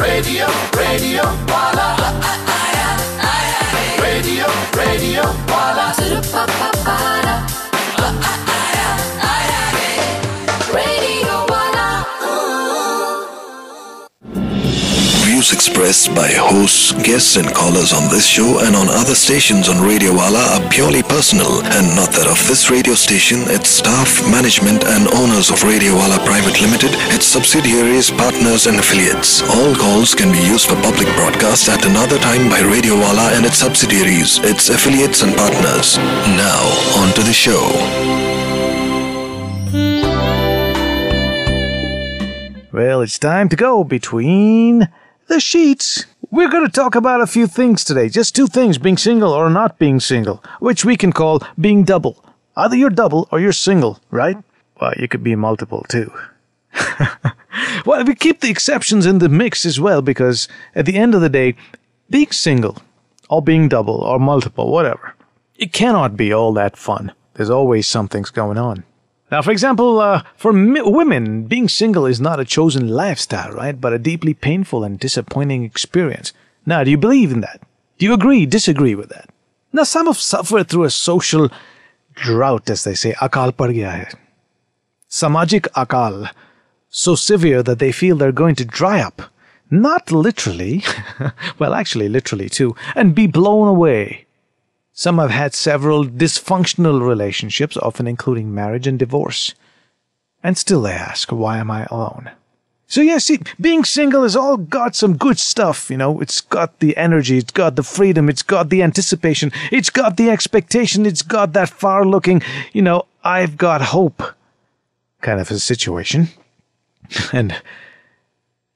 Radio, Radio Wala. Radio, Radio Wala. Radio Wala. Views expressed by hosts, guests and callers on this show and on other stations on Radio Wala are purely personal and not that of this radio station, its staff, management and owners of Radio Wala Private Limited, its subsidiaries, partners and affiliates. All calls can be used for public broadcast at another time by Radio Wala and its subsidiaries, its affiliates and partners. Now, on to the show. Well, it's time to go between the sheets. We're going to talk about a few things today. Just two things, being single or not being single, which we can call being double. Either you're double or you're single, right? Well, you could be multiple too. Well, we keep the exceptions in the mix as well, because at the end of the day, being single or being double or multiple, whatever, it cannot be all that fun. There's always something's going on. Now, for example, for women, being single is not a chosen lifestyle, right? But a deeply painful and disappointing experience. Now, do you believe in that? Do you agree, disagree with that? Now, some have suffered through a social drought, as they say. Akal pad gaya hai. Samajik akal. So severe that they feel they're going to dry up. Not literally. Well, actually, literally too. And be blown away. Some have had several dysfunctional relationships, often including marriage and divorce. And still they ask, why am I alone? So yeah, see, being single has all got some good stuff, you know. It's got the energy, it's got the freedom, it's got the anticipation, it's got the expectation, it's got that far-looking, you know, I've got hope kind of a situation. And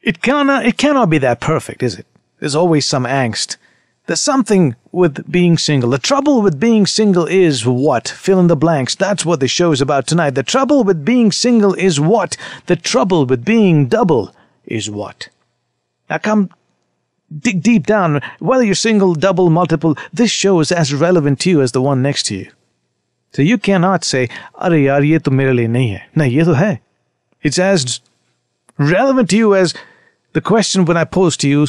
it cannot be that perfect, is it? There's always some angst. There's something with being single. The trouble with being single is what? Fill in the blanks. That's what the show is about tonight. The trouble with being single is what? The trouble with being double is what? Now come dig deep down. Whether you're single, double, multiple, this show is as relevant to you as the one next to you. So you cannot say, "Are yaar, ye to mere liye nahi hai." No, ye to hai. It's as relevant to you as the question when I pose to you,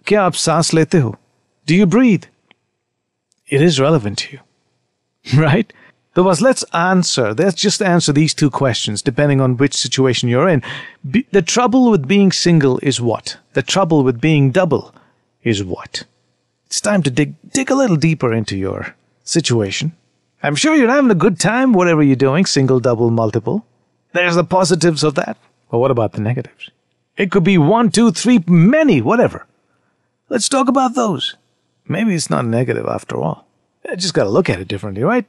"Kya aap saans lete ho?" Do you breathe? It is relevant to you, right? So let's just answer these two questions, depending on which situation you're in. The trouble with being single is what? The trouble with being double is what? It's time to dig a little deeper into your situation. I'm sure you're having a good time, whatever you're doing, single, double, multiple. There's the positives of that. But what about the negatives? It could be 1, 2, 3, many, whatever. Let's talk about those. Maybe it's not negative after all. I just got to look at it differently, right?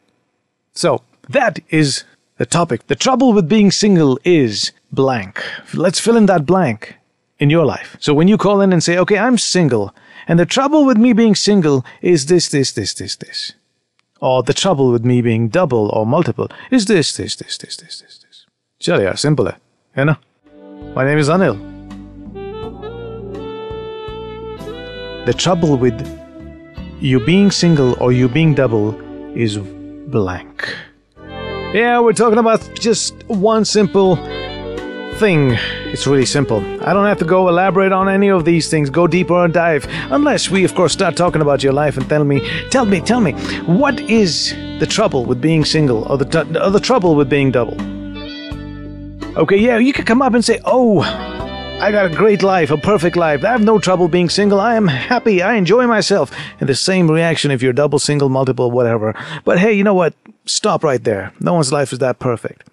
So, that is the topic. The trouble with being single is blank. Let's fill in that blank in your life. So when you call in and say, okay, I'm single, and the trouble with me being single is this. Or the trouble with me being double or multiple is this. Chalo yaar, simple hai. You know? My name is Anil. The trouble with you being single or you being double is blank. Yeah, we're talking about just one simple thing. It's really simple. I don't have to go elaborate on any of these things, go deeper or dive, unless we, of course, start talking about your life and tell me, what is the trouble with being single or the trouble with being double? Okay, yeah, you could come up and say, oh, I got a great life, a perfect life. I have no trouble being single. I am happy. I enjoy myself. And the same reaction if you're double, single, multiple, whatever. But hey, you know what? Stop right there. No one's life is that perfect.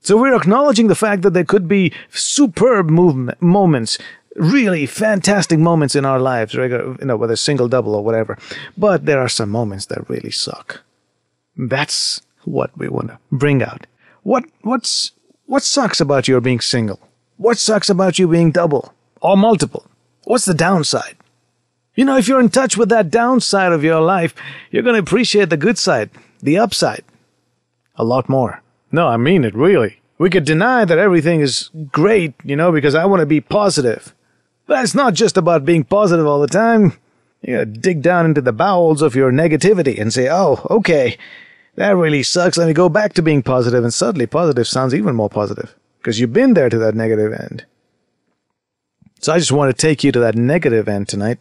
So we're acknowledging the fact that there could be superb moments, really fantastic moments in our lives, whether single, double, or whatever. But there are some moments that really suck. That's what we want to bring out. What sucks about your being single? What sucks about you being double or multiple? What's the downside? You know, if you're in touch with that downside of your life, you're going to appreciate the good side, the upside, a lot more. No, I mean it, really. We could deny that everything is great, because I want to be positive. But it's not just about being positive all the time. You got to dig down into the bowels of your negativity and say, oh, okay, That really sucks. Let me go back to being positive, and suddenly positive sounds even more positive because you've been there to that negative end. So I just want to take you to that negative end tonight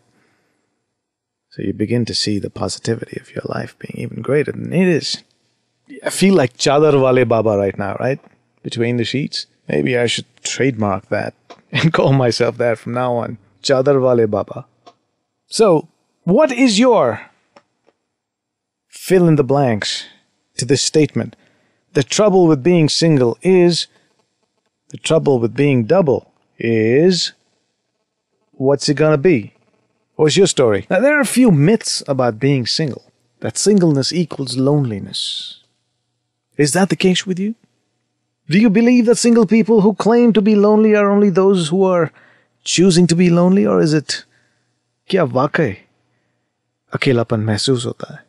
so you begin to see the positivity of your life being even greater than it is. I feel like Chadar Wale Baba right now, right? Between the sheets. Maybe I should trademark that and call myself that from now on. Chadar Wale Baba. So, what is your fill in the blanks to this statement? The trouble with being single is, the trouble with being double is, what's it gonna be? What's your story? Now, there are a few myths about being single. That singleness equals loneliness. Is that the case with you? Do you believe that single people who claim to be lonely are only those who are choosing to be lonely? Or is it, kya वाकई अकेलापन महसूस होता है?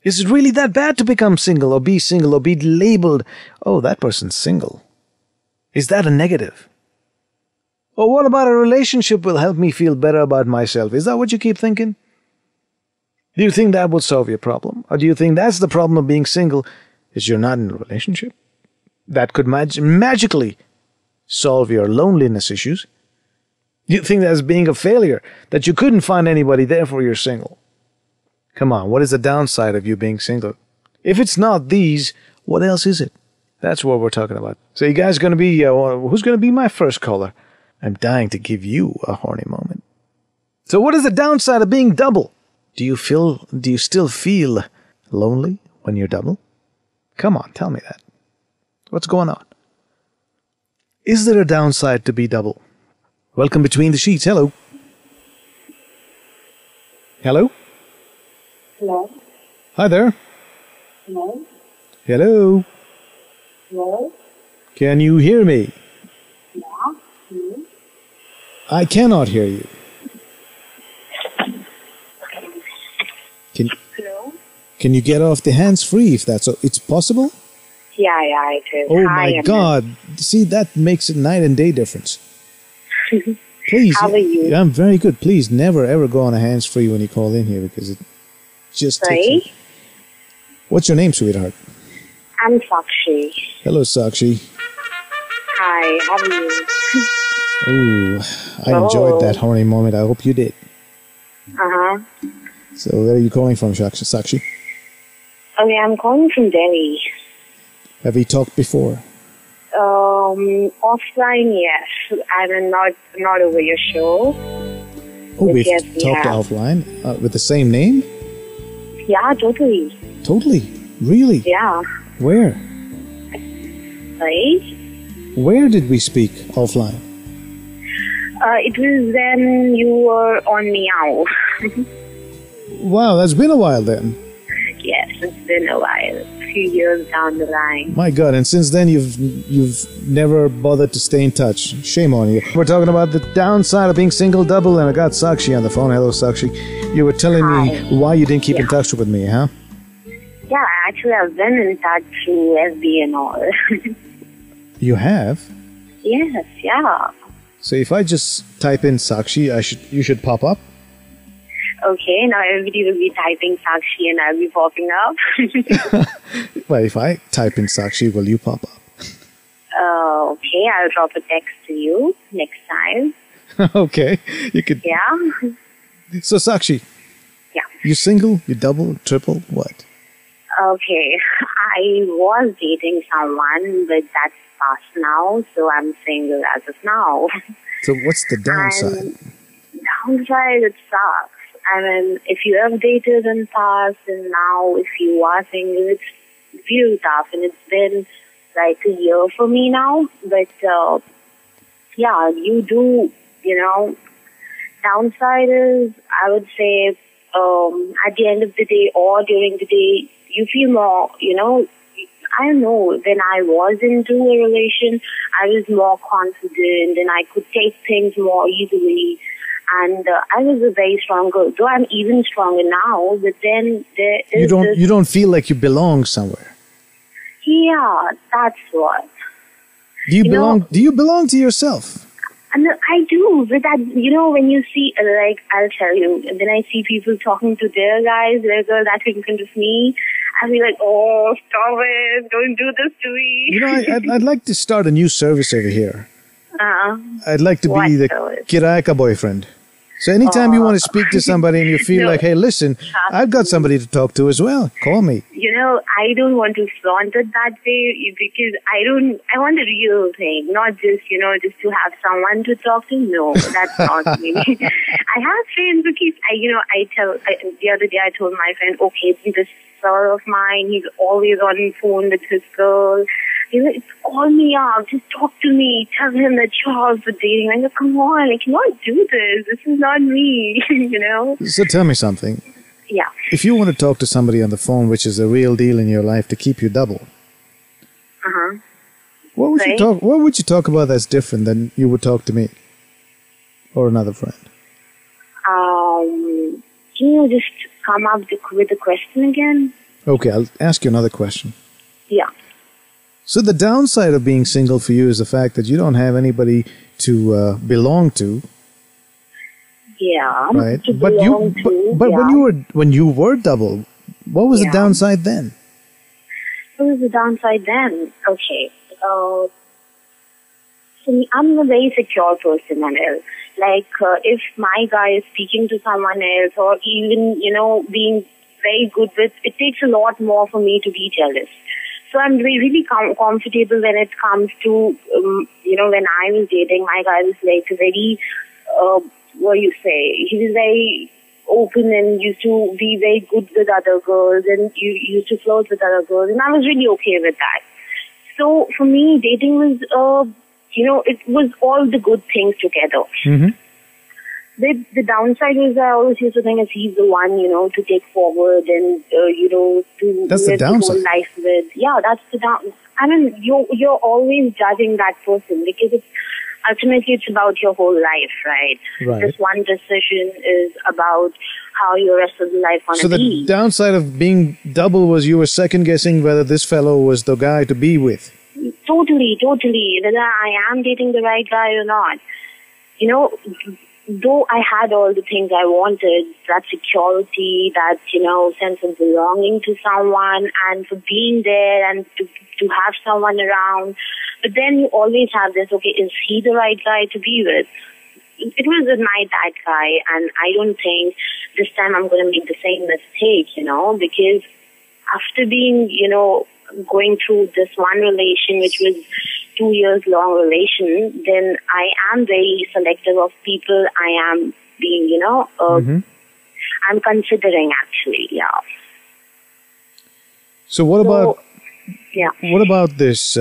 Is it really that bad to become single or be labeled, oh, that person's single? Is that a negative? Or what about a relationship will help me feel better about myself? Is that what you keep thinking? Do you think that would solve your problem? Or do you think that's the problem of being single, is you're not in a relationship? That could magically solve your loneliness issues? Do you think that's being a failure, that you couldn't find anybody, therefore you're single? Come on, what is the downside of you being single? If it's not these, what else is it? That's what we're talking about. So you guys going to be, who's going to be my first caller? I'm dying to give you a horny moment. So what is the downside of being double? Do you still feel lonely when you're double? Come on, tell me that. What's going on? Is there a downside to be double? Welcome Between the Sheets. Hello. Hello? Hello? Hi there. Hello? Hello? Hello? Can you hear me? Yeah? Hmm? I cannot hear you. Hello? Can you get off the hands-free if that's it's possible? Yeah, it is. Oh Hi, my God. See, that makes a night and day difference. Please. How are you? I'm very good. Please never ever go on a hands-free when you call in here because it just Sorry? What's your name, sweetheart? I'm Sakshi. Hello, Sakshi. Hi, how are you? Oh, I enjoyed that horny moment. I hope you did. Uh-huh. So where are you calling from, Sakshi? Okay, I'm calling from Delhi. Have we talked before? Offline, yes. I'm not over your show. Oh, we've yes, talked offline with the same name? Yeah, totally. Totally? Really? Yeah. Where? Right? Where did we speak offline? It was when you were on Meow. Wow, that's been a while then. Yes, it's been a while. A few years down the line. My God, and since then you've never bothered to stay in touch. Shame on you. We're talking about the downside of being single double, and I got Sakshi on the phone. Hello, Sakshi. You were telling me why you didn't keep in touch with me, huh? Yeah, actually I've been in touch through FB and all. You have? Yes, yeah. So if I just type in Sakshi, you should pop up? Okay, now everybody will be typing Sakshi and I'll be popping up. Well, if I type in Sakshi, will you pop up? Okay, I'll drop a text to you next time. Okay, you could. Yeah? So Sakshi. Yeah. You single? You double? Triple? What? Okay, I was dating someone, but that's past now, so I'm single as of now. So what's the downside? Downside, it sucks. I mean, if you have dated in the past and now if you are single, it's really tough. And it's been like a year for me now. But, yeah, you do, downside is, I would say, at the end of the day or during the day, you feel more, I don't know, when I was into a relation, I was more confident and I could take things more easily. And I was a very strong girl. Though I'm even stronger now, but then there is you don't feel like you belong somewhere. Yeah, that's what. Do you belong to yourself? And I do, but that, when you see, like, I'll tell you, when I see people talking to their guys, their girl, that's in front of me, I'll be like, oh, stop it, don't do this to me. I'd like to start a new service over here. I'd like to What be the service? Kirayaka boyfriend. So anytime you want to speak to somebody and you feel No. like, hey, listen, I've got somebody to talk to as well. Call me. I don't want to flaunt it that way because I want a real thing, not just, just to have someone to talk to. No, that's not me. I have friends who keep, the other day I told my friend, okay, this sir of mine, he's always on the phone with his girl. Call me up, just talk to me, tell him that you're also dating. I go, come on, I cannot do this is not me, So tell me something. Yeah. If you want to talk to somebody on the phone, which is a real deal in your life to keep you double, what would you talk about that's different than you would talk to me or another friend? Can you just come up with the question again? Okay, I'll ask you another question. Yeah. So the downside of being single for you is the fact that you don't have anybody to belong to. Yeah. Right. To But belong to, but yeah. when you were double, what was the Yeah. downside then? What was the downside then? Okay. So I'm a very secure person, Anil. Like, if my guy is speaking to someone else or even, being very good with, it takes a lot more for me to be jealous. So I'm really comfortable when it comes to, when I was dating, my guy was like very, what do you say, he was very open and used to be very good with other girls and used to flirt with other girls, and I was really okay with that. So for me, dating was, it was all the good things together. Mm-hmm. The downside was I always used to think that he's the one, to take forward and, to That's the live downside. his whole life with. Yeah, that's the down. I mean, you're always judging that person because ultimately it's about your whole life, right? Right. This one decision is about how your rest of the life want So to the be. downside of being double was you were second guessing whether this fellow was the guy to be with. Totally. Whether I am dating the right guy or not. Though I had all the things I wanted, that security, that, sense of belonging to someone and for being there and to have someone around. But then you always have this, okay, is he the right guy to be with? It was with my dad guy, and I don't think this time I'm going to make the same mistake, because after being, going through this one relation, which was 2 years long relation, then I am very selective of people I am being, I'm considering actually, yeah. So what about Yeah. what about this?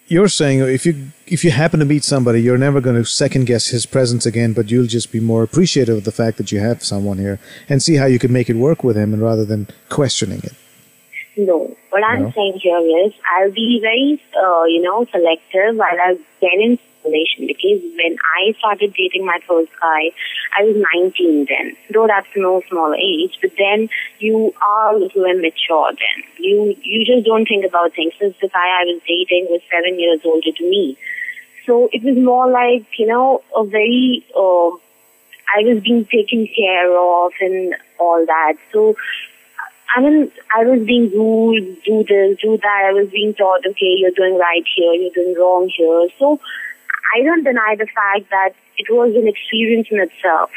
You're saying if you happen to meet somebody, you're never going to second guess his presence again, but you'll just be more appreciative of the fact that you have someone here and see how you can make it work with him, and rather than questioning it. No. What I'm saying here is I'll be very, selective while I get in relation, because when I started dating my first guy, I was 19 then. Though that's no small age, but then you are a little immature then. You just don't think about things. Since the guy I was dating was 7 years older to me. So it was more like, a very, I was being taken care of and all that. So I was being ruled, do this, do that. I was being taught, okay, you're doing right here, you're doing wrong here. So I don't deny the fact that it was an experience in itself.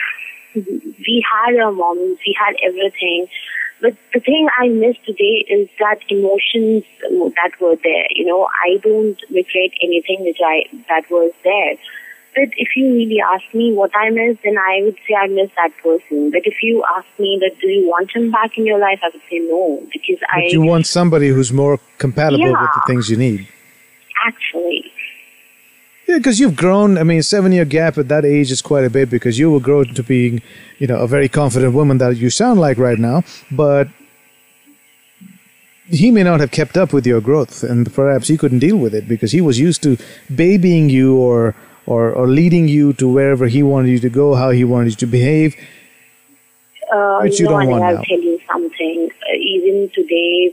We had our moments, we had everything. But the thing I miss today is that emotions that were there. I don't regret anything that was there. But if you really ask me what I miss, then I would say I miss that person. But if you ask me that do you want him back in your life, I would say no. Because But you want somebody who's more compatible with the things you need. Actually. Yeah, because you've grown. I mean, a 7-year gap at that age is quite a bit, because you will grow into being, a very confident woman that you sound like right now. But he may not have kept up with your growth, and perhaps he couldn't deal with it because he was used to babying you or leading you to wherever he wanted you to go, how he wanted you to behave, which you don't want I'll now. tell you something. even today,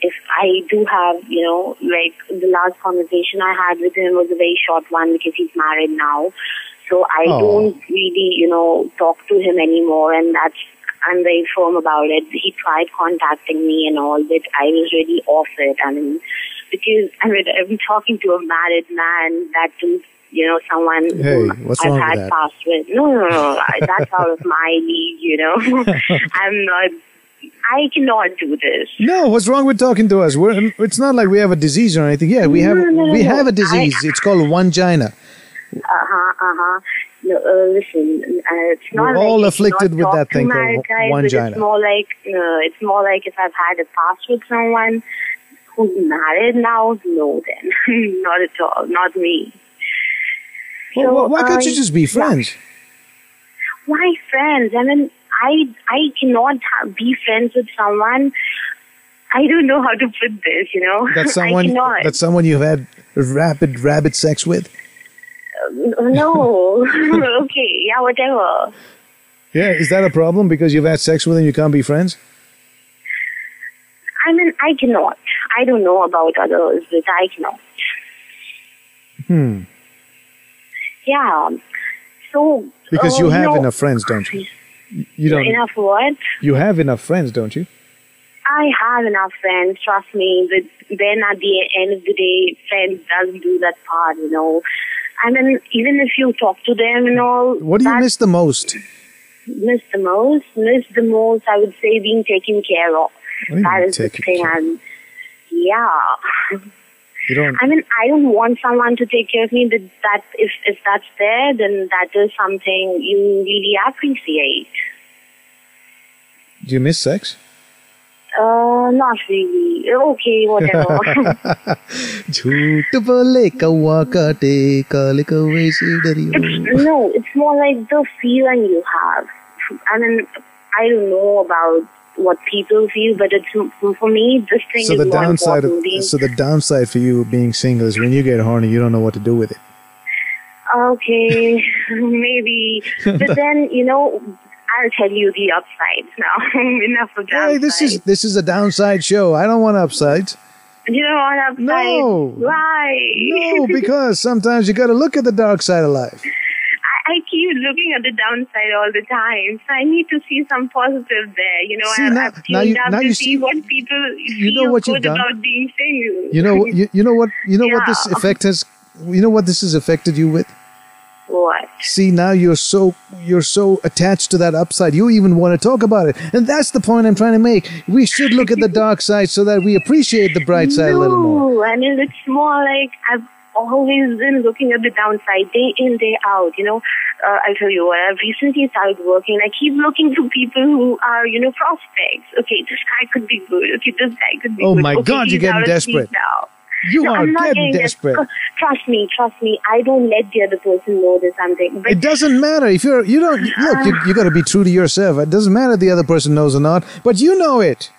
if I do have, like the last conversation I had with him was a very short one because he's married now. So I don't really, talk to him anymore, and I'm very firm about it. He tried contacting me and all, but I was really off it. Because I'm talking to a married man that too, someone who I've had past with. No. That's out of my league, I cannot do this. No, what's wrong with talking to us? It's not like we have a disease or anything. Yeah, we have a disease. It's called wangina. No, listen, it's not. We're all afflicted with that thing called wangina. It's more like if I've had a past with someone who's married now. No, then not at all. Not me. Well, why can't you just be friends? Why friends? I cannot be friends with someone. I don't know how to put this. That's someone you've had rapid sex with. No. Okay. Yeah. Whatever. Yeah. Is that a problem because you've had sex with and you can't be friends? I cannot. I don't know about others, but I cannot. Yeah. So. Because you have enough friends, don't you? You don't. Enough what? You have enough friends, don't you? I have enough friends, trust me. But then at the end of the day, friends doesn't do that part, even if you talk to them and all. What do you miss the most? Miss the most, I would say being taken care of. That is the thing. Yeah. You don't. I don't want someone to take care of me, but that if that's there, then that is something you really appreciate. Do you miss sex? Not really. Okay, whatever. It's more like the feeling you have. I don't know about what people feel, but it's for me. This thing is more important. So the downside for you being single is when you get horny, you don't know what to do with it. Okay, maybe, but then I'll tell you the upsides now. Enough of downsides. Hey, this is a downside show. I don't want upsides. You don't want upsides? No. Why? No, because sometimes you got to look at the dark side of life. I keep looking at the downside all the time, so I need to see some positive there. I've tuned up to see what people feel good about being single. You know what this effect has. You know what this has affected you with? What? See, now you're so attached to that upside. You even want to talk about it. And that's the point I'm trying to make. We should look at the dark side so that we appreciate the bright side a little more. No, it's more like I've always been looking at the downside day in, day out. I'll tell you what, I've recently started working. I keep looking to people who are, prospects. Okay, this guy could be good. Okay, this guy could be good. Oh my God, you're getting desperate. Now. You are getting desperate. Trust me. I don't let the other person know there's something. But it doesn't matter if you got to be true to yourself. It doesn't matter if the other person knows or not, but you know it.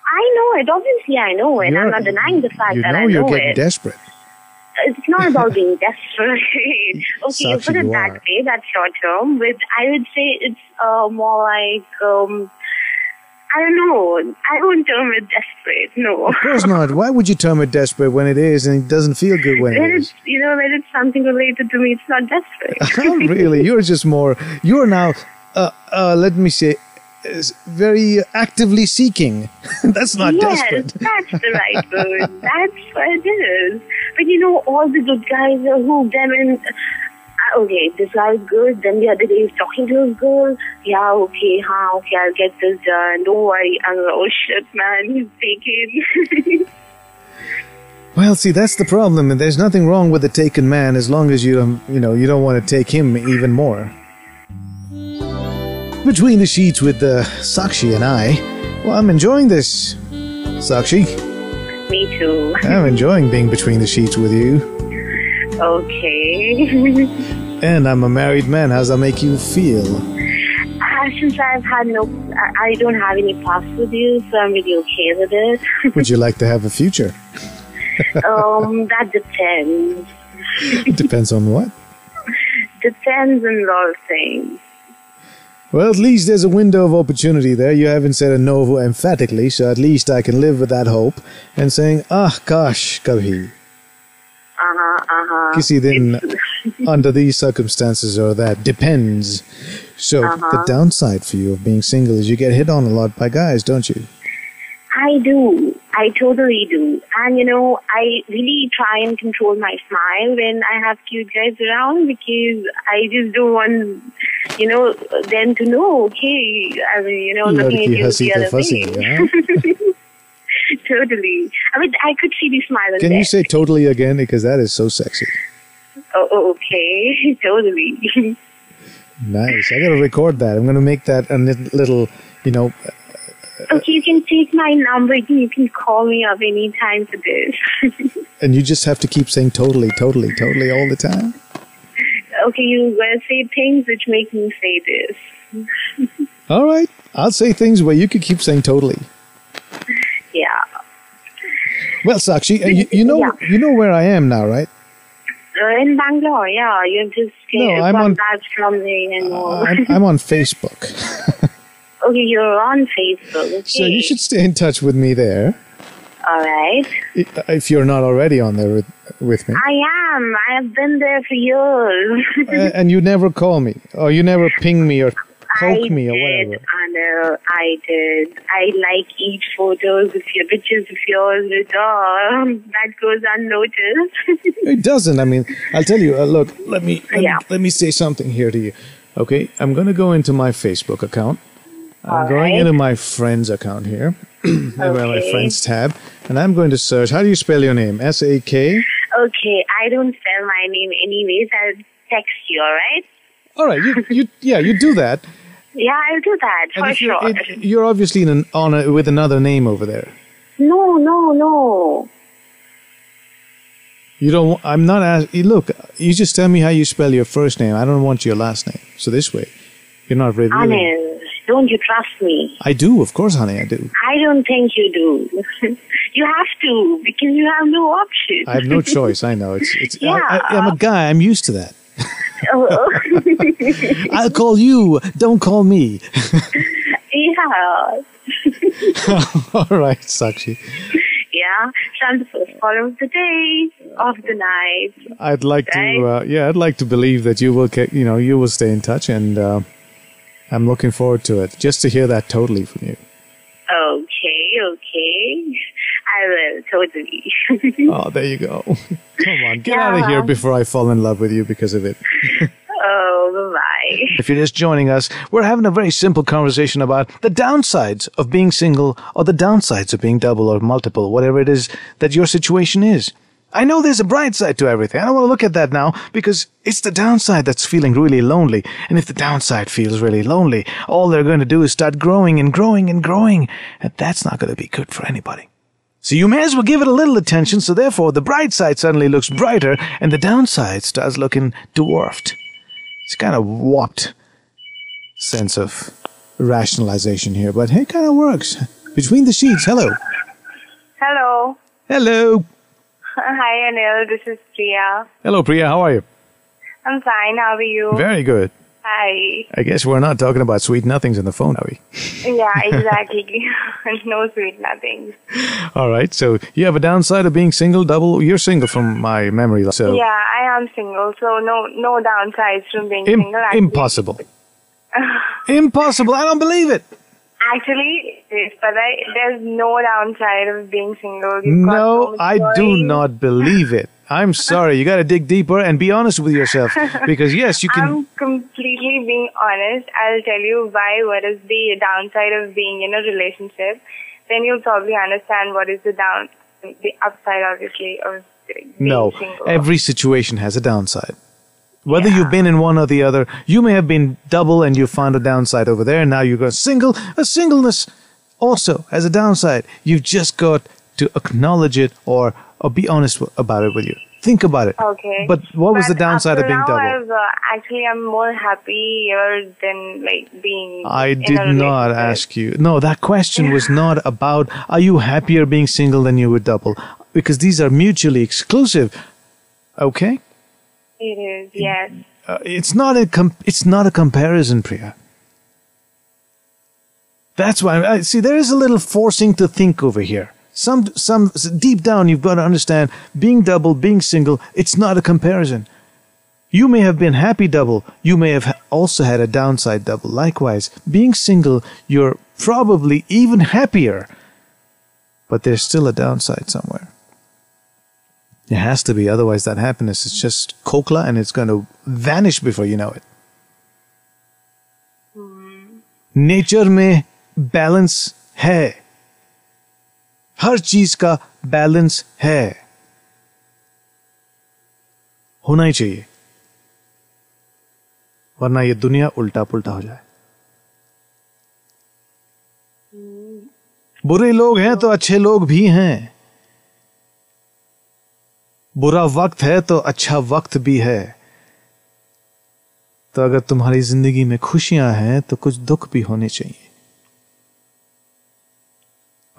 I know it. Obviously, I know it. I'm not denying the fact that I know you're getting desperate. It's not about being desperate. Okay, you put it that way. That's short term. But I would say it's more like. I don't know. I won't term it desperate, no. Of course not. Why would you term it desperate when it is and it doesn't feel good when it is? When it's something related to me, it's not desperate. Not really. You're now, let me say, very actively seeking. That's not desperate. Yes, that's the right word. That's what it is. But all the good guys are hooked. Okay, this guy is good. Then the other day he's talking to his girl. Yeah, okay, I'll get this done. Don't worry. Oh shit, man, he's taken. Well, see, that's the problem, and there's nothing wrong with a taken man as long as you don't want to take him even more. Between the sheets with Sakshi and I, well, I'm enjoying this. Sakshi? Me too. I'm enjoying being between the sheets with you. Okay. And I'm a married man. How's that make you feel? Since I don't have any past with you, so I'm really okay with it. Would you like to have a future? That depends. It depends on what? Depends on a lot of things. Well, at least there's a window of opportunity there. You haven't said a no emphatically, so at least I can live with that hope and saying, gosh, kabhi. Kisi din under these circumstances or that depends. So the downside for you of being single is you get hit on a lot by guys, don't you? I do. I totally do. And, I really try and control my smile when I have cute guys around because I just don't want, them to know, okay, looking at you the other way. Totally. I mean, I could see the smile. Can you say totally again? Because that is so sexy. Oh, okay. Totally. Nice. I got to record that. I'm going to make that a little, Okay, you can take my number. You can call me up anytime for this. And you just have to keep saying totally, totally, totally all the time? Okay, you say things which make me say this. All right. I'll say things where you could keep saying totally. Yeah. Well, Sakshi, you know where I am now, right? In Bangalore, yeah. You've just come back from the... I'm on Facebook. Okay, you're on Facebook. Okay. So you should stay in touch with me there. All right. If you're not already on there with me. I am. I have been there for years. And you never call me, or you never ping me, or poke me, or whatever. I know. I did. I like each photos of your pictures of yours. That goes unnoticed. It doesn't. I mean, I'll tell you. Look, let me say something here to you. Okay, I'm going to go into my Facebook account. I'm going into my friends account here. My friends tab, and I'm going to search. How do you spell your name? S-A-K? Okay, I don't spell my name anyways. I'll text you, alright? Alright, you do that. Yeah, I'll do that, for sure. You're obviously with another name over there. No. I'm not asking. Look, you just tell me how you spell your first name. I don't want your last name. So this way, you're not really... Anil, don't you trust me? I do, of course, honey, I do. I don't think you do. You have to, because you have no option. I have no choice, I know. Yeah. I'm a guy, I'm used to that. Oh. I'll call you, don't call me. Yeah. All right, Sakshi. Yeah, so I'm the first caller of the day, of the night. I'd like to believe that you will stay in touch, and I'm looking forward to it. Just to hear that totally from you. Okay. I will, totally. Oh, there you go. Come on, get out of here before I fall in love with you because of it. Oh, bye. If you're just joining us, we're having a very simple conversation about the downsides of being single or the downsides of being double or multiple, whatever it is that your situation is. I know there's a bright side to everything. I don't want to look at that now because it's the downside that's feeling really lonely. And if the downside feels really lonely, all they're going to do is start growing and growing and growing. And that's not going to be good for anybody. So you may as well give it a little attention. So therefore, the bright side suddenly looks brighter and the downside starts looking dwarfed. It's kind of warped sense of rationalization here. But hey, it kind of works. Between the sheets, hello. Hello. Hello. Hi, Anil. This is Priya. Hello, Priya. How are you? I'm fine. How are you? Very good. Hi. I guess we're not talking about sweet nothings on the phone, are we? Yeah, exactly. No sweet nothings. All right. So you have a downside of being single, double. You're single from my memory. So yeah, I am single. So no downsides from being single. Actually. Impossible. Impossible. I don't believe it. Actually, it is, but there's no downside of being single. No, I do not believe it. I'm sorry. You got to dig deeper and be honest with yourself. Because, yes, you can... I'm completely being honest. I'll tell you what is the downside of being in a relationship. Then you'll probably understand what is the upside, obviously, of being single. Every situation has a downside. Whether you've been in one or the other, you may have been double and you found a downside over there, and now you're going single. A singleness also has a downside. You've just got to acknowledge it or be honest about it with you. Think about it. Okay. But what was the downside of being double? I'm more happier than being. I did not ask you. No, that question was not about are you happier being single than you were double, because these are mutually exclusive. Okay. It is, yes. It's not a comparison, Priya. That's why I see there is a little forcing to think over here. Some deep down you've got to understand being double, being single, it's not a comparison. You may have been happy double, you may have also had a downside double. Likewise, being single, you're probably even happier, but there's still a downside somewhere. It has to be, otherwise that happiness is just kokla and it's going to vanish before you know it. Nature में balance है, हर चीज का balance है, होना ही चाहिए, वरना ये दुनिया उल्टा पुल्टा हो जाए. बुरे लोग हैं तो अच्छे लोग भी हैं, बुरा वक्त है तो अच्छा वक्त भी है. तो अगर तुम्हारी जिंदगी में खुशियां हैं तो कुछ दुख भी होने चाहिए.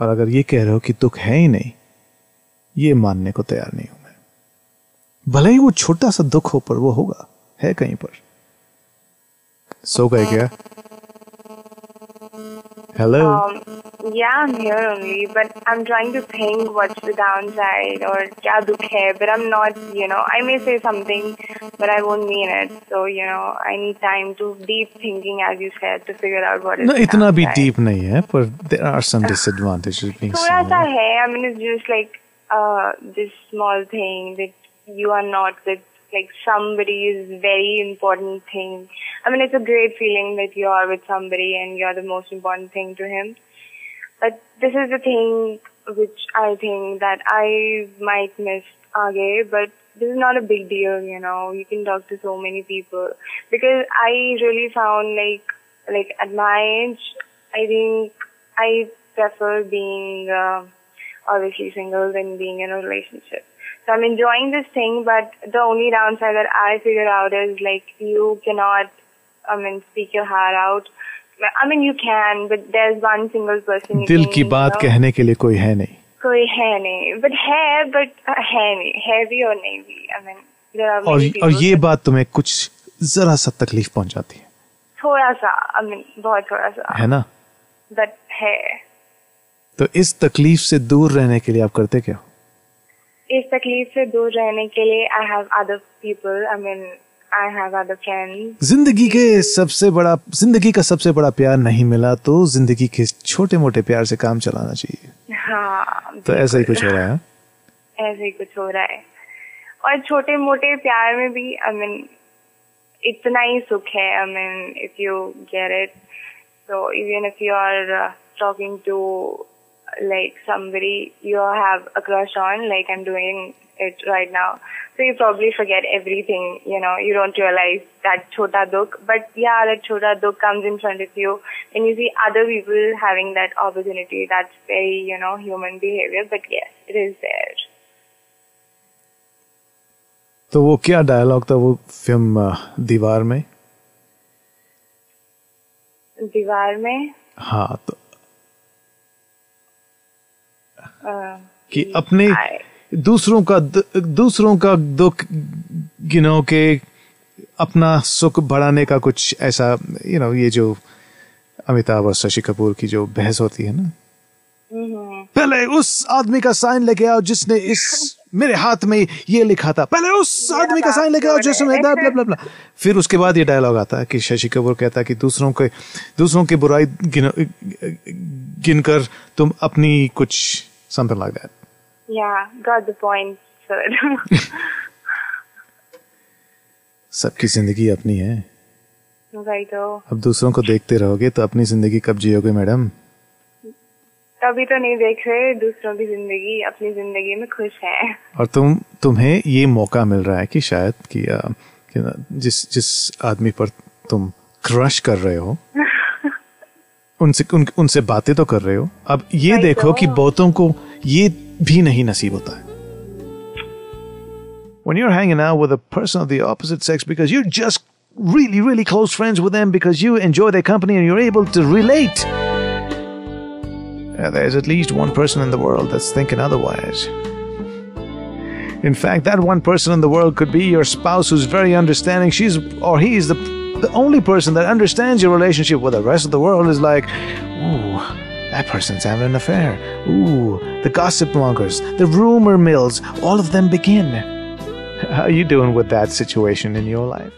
और अगर ये कह रहे हो कि दुख है ही नहीं, ये मानने को तैयार नहीं हूं मैं. भले ही वो छोटा सा दुख हो, पर वो होगा, है कहीं पर. सो गए क्या? Hello. Yeah, I'm here only, but I'm trying to think what's the downside or kya dukh hai, but I'm not, I may say something, but I won't mean it. So, I need time to deep thinking, as you said, to figure out what is the इतना भी downside. deep नहीं है, पर there are some disadvantages being थोड़ा सा single. है, I mean, it's just like this small thing that you are not with like somebody is very important thing. I mean, it's a great feeling that you are with somebody and you're the most important thing to him. But this is the thing which I think that I might miss aage, but this is not a big deal, You can talk to so many people. Because I really found like at my age, I think I prefer being obviously single than being in a relationship. So I'm enjoying this thing, but the only downside that I figure out is like you cannot, speak your heart out. I mean, you can, but there's one single person you दिल can, की बात कहने के लिए कोई है नहीं. कोई है नहीं, but है नहीं, है भी और नहीं भी. I mean, there are many people. और ये बात तुम्हें कुछ जरा सा तकलीफ पहुंचाती है. थोड़ा सा, बहुत थोड़ा सा. है ना? But है. तो इस तकलीफ से दूर रहने के लिए आप करते क्या हो? इस तकलीफ से दूर रहने के लिए I have other people. I have other friends. जिंदगी का सबसे बड़ा प्यार नहीं मिला तो जिंदगी के छोटे मोटे प्यार से काम चलाना चाहिए. हाँ. तो ऐसा ही कुछ हो रहा है. ऐसे ही कुछ हो रहा है. और छोटे मोटे प्यार में भी इतना ही सुख है. if you get it. So even if you are talking to like somebody you have a crush on, like I'm doing it right now. So you probably forget everything, you don't realize that chota dukh. But yeah, that chota dukh comes in front of you and you see other people having that opportunity. That's very, human behavior. But yes, it is there. तो वो क्या dialogue था वो film दीवार में? दीवार में? हाँ, तो कि अपने दूसरों का दुख के अपना सुख बढ़ाने का कुछ ऐसा ये जो अमिताभ और शशि कपूर की जो बहस होती है ना, पहले उस आदमी का साइन लेके आओ जिसने मेरे हाथ में ये लिखा था, पहले उस आदमी का साइन लेके आओ जिसने ब्ला ब्ला ब्ला. फिर उसके बाद ये डायलॉग आता है कि शशि कपूर कहता है कि दूसरों के बुराई गिनकर तुम अपनी कुछ something like that. Yeah, got the point, sir. सबकी जिंदगी अपनी है. Right. अब दूसरों को देखते रहोगे तो अपनी जिंदगी कब जियोगे मैडम? कभी तो नहीं देख रहे दूसरों की जिंदगी, अपनी जिंदगी में खुश है. और तुम्हें ये मौका मिल रहा है कि शायद कि जिस आदमी पर तुम क्रश कर रहे हो उनसे बातें तो कर रहे हो. अब ये देखो कि बहुतों को ये भी नहीं नसीब होता है. When you're hanging out with a person of the opposite sex because you're just really, really close friends with them because you enjoy their company and you're able to relate, there's at least one person in the world that's thinking otherwise. In fact, that one person in the world could be your spouse who's very understanding. She is the The only person that understands your relationship with the rest of the world is like, ooh, that person's having an affair. Ooh, the gossip mongers, the rumor mills, all of them begin. How are you doing with that situation in your life?